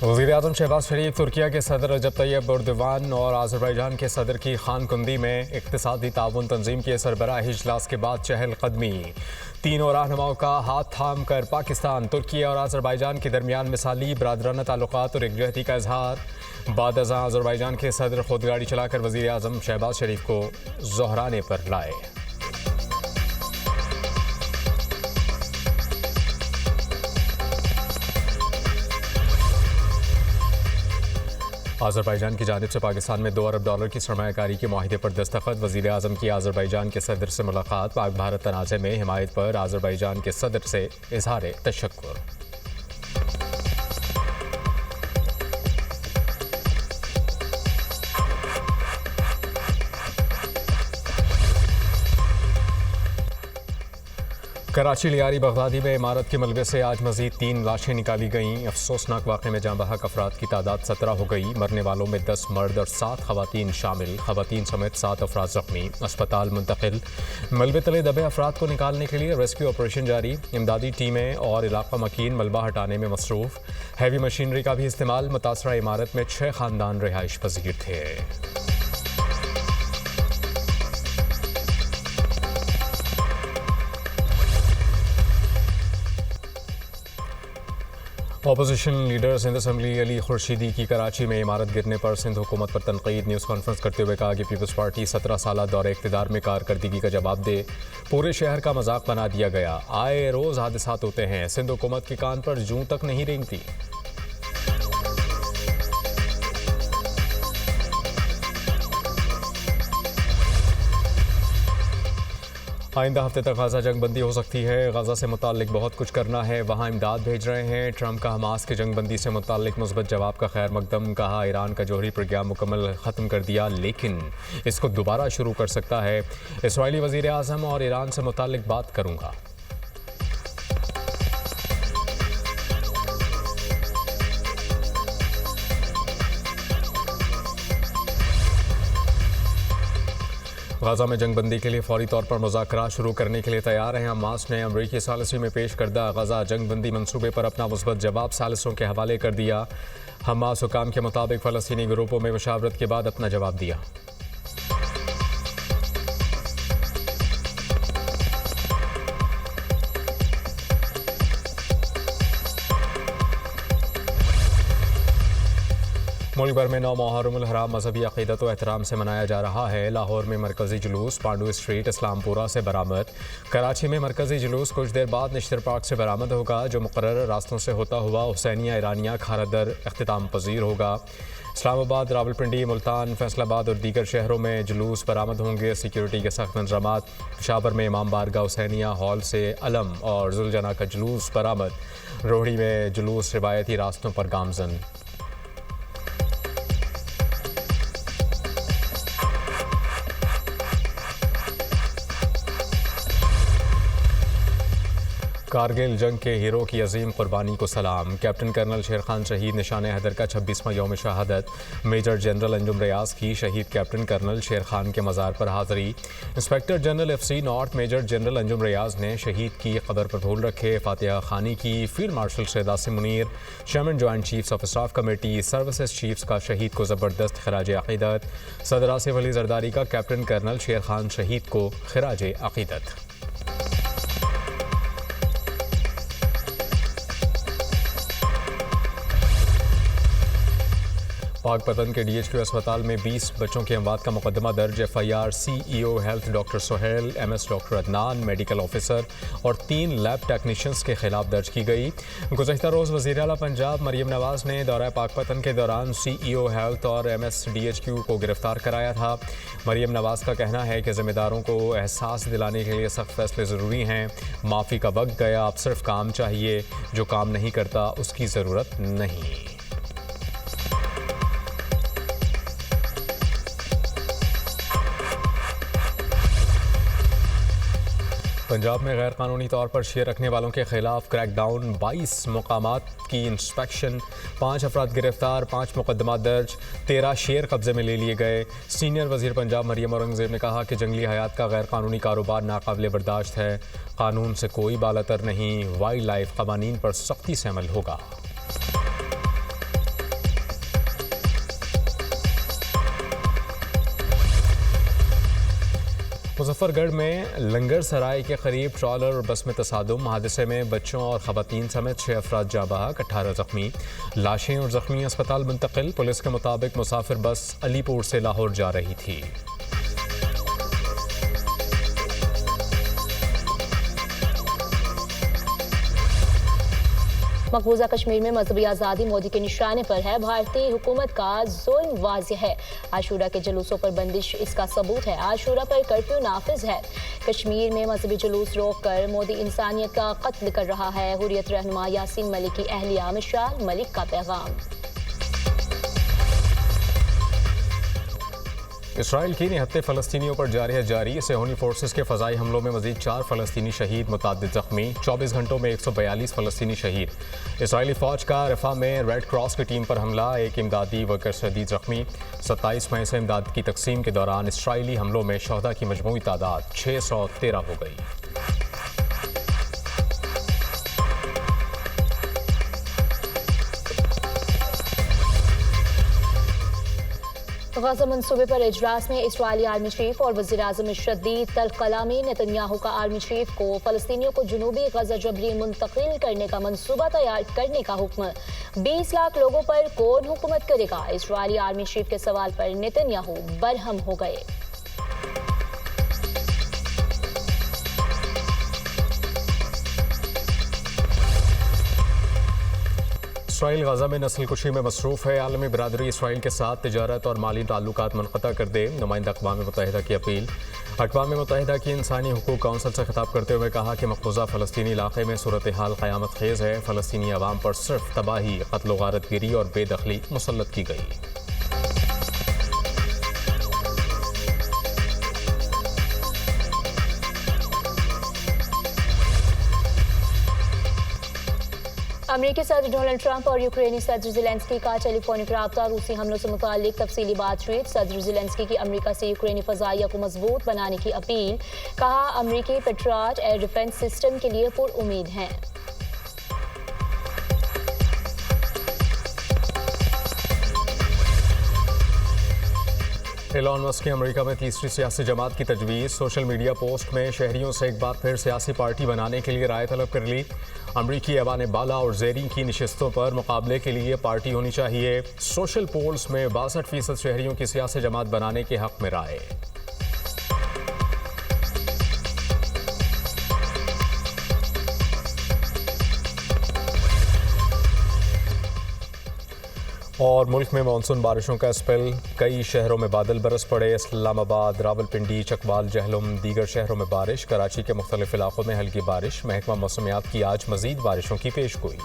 वज़ीर-ए-आज़म शहबाज शरीफ तुर्किया के सदर रजब तैयब एर्दोगान और आज़रबाईजान के सदर की खानकुंदी में इक़्तिसादी ताउन तंजीम के सरबराही इजलास के बाद चहलकदमी। तीनों रहनुमाओं का हाथ थाम कर पाकिस्तान, तुर्की और आज़रबाईजान के दरमियान मिसाली बरादराना ताल्लुकात और एकजहती का इजहार। बाद अज़ां आज़रबाईजान के सदर खुद गाड़ी चलाकर वज़ीर-ए-आज़म शहबाज शरीफ को ज़ोहराने पर लाए। आज़रबाईजान की जानिब से पाकिस्तान में $2 अरब की सरमायाकारी के मुआहिदे पर दस्तखत। वज़ीर-ए-आज़म की आज़रबाईजान के सदर से मुलाकात। पाक भारत तनाज़े में हिमायत पर आज़रबाईजान के सदर से इज़हार तशक्कुर। कराची लियारी बगदादी में इमारत के मलबे से आज मजीद 3 लाशें निकाली गईं। अफसोसनाक वाक़े में जाँ बहक अफराद की तादाद 17 हो गई। मरने वालों में 10 मर्द और 7 खवातीन शामिल। खवातीन समेत 7 अफराद जख्मी, अस्पताल मुंतकिल। मलबे तले दबे अफराद को निकालने के लिए रेस्क्यू ऑपरेशन जारी। इमदादी टीमें और इलाका मकीन मलबा हटाने में मसरूफ़। हैवी मशीनरी का भी इस्तेमाल। मुतासरा इमारत में 6 ख़ानदान रिहाइश पजीर थे। Opposition leader Sindh assembly Ali Khurshidi की कराची में इमारत गिरने पर सिंध हुकूमत पर तनकीद। न्यूज़ कॉन्फ्रेंस करते हुए कहा कि पीपल्स पार्टी 17 साल दौरे इक़्तिदार में कारकर्दगी का जवाब दे। पूरे शहर का मजाक बना दिया गया। आए रोज़ हादसात होते हैं। सिंध हुकूमत के कान पर जूं तक नहीं रेंगती। आइंदा हफ्ते तक गाज़ा जंग बंदी हो सकती है। गाज़ा से मुताल्लिक बहुत कुछ करना है, वहाँ इमदाद भेज रहे हैं। ट्रंप का हमास के जंग बंदी से मुताल्लिक मुस्बत जवाब का खैर मकदम। कहा ईरान का जोहरी प्रोग्राम मुकम्मल ख़त्म कर दिया, लेकिन इसको दोबारा शुरू कर सकता है। इसराइली वज़ीर-ए-आज़म और ईरान से मुताल्लिक बात करूँगा। गाज़ा में जंग बंदी के लिए फौरी तौर पर मुज़ाकरा शुरू करने के लिए तैयार हैं। हमास ने अमरीकी सालिसी में पेश करदा गाज़ा जंग बंदी मनसूबे पर अपना मुस्बत जवाब सालिसों के हवाले कर दिया। हमास हुकाम के मुताबिक फ़लस्तीनी ग्रुपों में मुशावरत के बाद अपना जवाब दिया। मुल्क भर में 9 मुहर्रमुल हराम मजहबी अक़ीदत व एहतराम से मनाया जा रहा है। लाहौर में मरकज़ी जुलूस पांडू स्ट्रीट इस्लामपुरा से बरामद। कराची में मरकज़ी जुलूस कुछ देर बाद निश्तर पार्क से बरामद होगा, जो मुक़र्रर रास्तों से होता हुआ हुसैनिया ईरानिया खारदर अख्तिताम पजीर होगा। इस्लामाबाद, रावलपिंडी, मुल्तान, फैसलाबाद और दीगर शहरों में जुलूस बरामद होंगे। सिक्योरिटी के सख्त इंतज़ामात। पेशावर में इमाम बारगाह हुसैनिया हॉल से अलम और जुलजना का जुलूस बरामद। रोहड़ी में जुलूस रिवायती रास्तों पर गामजन। कारगिल जंग के हीरो की अजीम कुर्बानी को सलाम। कैप्टन कर्नल शेर खान शहीद निशान हैदर का 26वां यौम शहादत। मेजर जनरल अंजुम रियाज की शहीद कैप्टन कर्नल शेर खान के मज़ार पर हाज़री। Inspector general FC north major general Anjum Riaz ने शहीद की कब्र पर फूल रखे। फातिहा खानी की। Field marshal Syed Asim Munir, chairman joint chiefs of staff committee services chiefs का शहीद को ज़बरदस्त खिराज अक़ीदत। सदर आसिफ अली जरदारी का कैप्टन कर्नल शेर खान शहीद को खिराज अक़ीदत। पाकपतन के DHQ अस्पताल में 20 बच्चों की अमवात का मुकदमा दर्ज। FIR CEO health doctor Sohail, MS doctor Adnan, medical officer और 3 लैब टेक्नीशियंस के खिलाफ दर्ज की गई। गुज़श्ता रोज़ वज़ीर आला पंजाब मरियम नवाज़ ने दौरा पाकपतन के दौरान CEO हेल्थ और MS DHQ को गिरफ्तार कराया था। मरियम नवाज़ का कहना है कि ज़िम्मेदारों को एहसास दिलाने के लिए सख्त फैसले ज़रूरी हैं। माफ़ी का वक्त गया, अब सिर्फ काम चाहिए। जो काम नहीं करता उसकी ज़रूरत नहीं। पंजाब में गैर कानूनी तौर पर शेयर रखने वालों के खिलाफ क्रैकडाउन। 22 मकामात की इंस्पेक्शन। 5 अफराद गिरफ्तार, 5 मुकदमा दर्ज, 13 शेयर कब्जे में ले लिए गए। सीनियर वजीर पंजाब मरियम औरंगजेब ने कहा कि जंगली हयात का गैर कानूनी कारोबार नाकाबिले बर्दाश्त है। कानून से कोई बालातर नहीं। वाइल्ड लाइफ कवानीन पर सख्ती से अमल होगा। मुजफ्फरगढ़ में लंगर सराय के करीब ट्रॉलर और बस में तसादुम। हादसे में बच्चों और खवातीन समेत 6 अफराद जाँ बहक, 18 जख्मी। लाशें और जख्मी अस्पताल मुंतकिल। पुलिस के मुताबिक मुसाफिर बस अलीपुर से लाहौर जा रही थी। मकबूजा कश्मीर में मजहबी आज़ादी मोदी के निशाने पर है। भारतीय हुकूमत का जुल्म वाज़ेह है। आशूरा के जुलूसों पर बंदिश इसका सबूत है। आशूरा पर कर्फ्यू नाफिज है। कश्मीर में मजहबी जुलूस रोककर मोदी इंसानियत का कत्ल कर रहा है। हुर्रियत रहनुमा यासीन मलिक की अहलिया मिशाल मलिक का पैगाम। इसराइल की निहत्ते फ़लस्तीनियों पर जारी सेहोनी फोर्सेस के फ़ज़ाई हमलों में मज़ीद 4 फ़लस्तीनी शहीद, मुतअद्दिद ज़ख्मी। 24 घंटों में 142 फ़लस्तीनी शहीद। इसराइली फ़ौज का रफ़ा में रेड क्रॉस की टीम पर हमला, एक इमदादी वर्कर शदीद ज़ख्मी। 27 मई से इमदाद की तकसीम के दौरान इसराइली हमलों में शहदा की मजमूई तादाद 613 हो गई। गज़ा मंसूबे पर इजलास में इजरायली आर्मी चीफ और वज़ीर-ए-आज़म शदीद तलकलामी। नेतन्याहू का आर्मी चीफ को फ़लस्तीनियों को जनूबी गज़ा जबरी मुंतकिल करने का मंसूबा तैयार करने का हुक्म। 20 लाख लोगों पर कौन हुकूमत करेगा? इजरायली आर्मी चीफ के सवाल पर नेतन्याहू बरहम हो गए। इसराइल गज़ा में नस्ल कुशी में मसरूफ़ है। आलमी बरादरी इसराइल के साथ तिजारत और माली ताल्लुकात मुनक़ता कर दे। नुमाइंदा अक़वाम मुत्तहिदा की अपील। अक़वाम मुत्तहिदा की इंसानी हुकूक काउंसिल से खिताब करते हुए कहा कि मक़बूज़ा फ़लस्तीनी इलाक़े में सूरत हाल क़यामत खेज़ है। फ़लस्तीनी अवाम पर सिर्फ तबाही, क़त्ल, गारतगिरी और बेदखली मुसल्लत की गई। अमेरिकी सदर डोनाल्ड ट्रंप और यूक्रेनी सदर ज़ेलेंस्की का टेलीफोनिक राब्ता। रूसी हमलों से मुताल्लिक तफसीली बातचीत। सदर ज़ेलेंस्की की अमेरिका से यूक्रेनी फ़ज़ाइया को मजबूत बनाने की अपील। कहा, अमेरिकी पेट्रियट एयर डिफेंस सिस्टम के लिए पुरउम्मीद हैं। एलॉन मस्क की अमेरिका में तीसरी सियासी जमात की तजवीज़। सोशल मीडिया पोस्ट में शहरियों से एक बार फिर सियासी पार्टी बनाने के लिए राय तलब कर ली। अमरीकी ऐवान बाला और ज़ेरीन की नशिस्तों पर मुकाबले के लिए पार्टी होनी चाहिए। सोशल पोल्स में 62% शहरियों की सियासी जमात बनाने के हक में राय। और मुल्क में मानसून बारिशों का स्पेल। कई शहरों में बादल बरस पड़े। इस्लामाबाद, रावलपिंडी, चकवाल, जहलुम, दीगर शहरों में बारिश। कराची के मुख्तलिफ इलाकों में हल्की बारिश। महकमा मौसमियात की आज मजीद बारिशों की पेशगोई।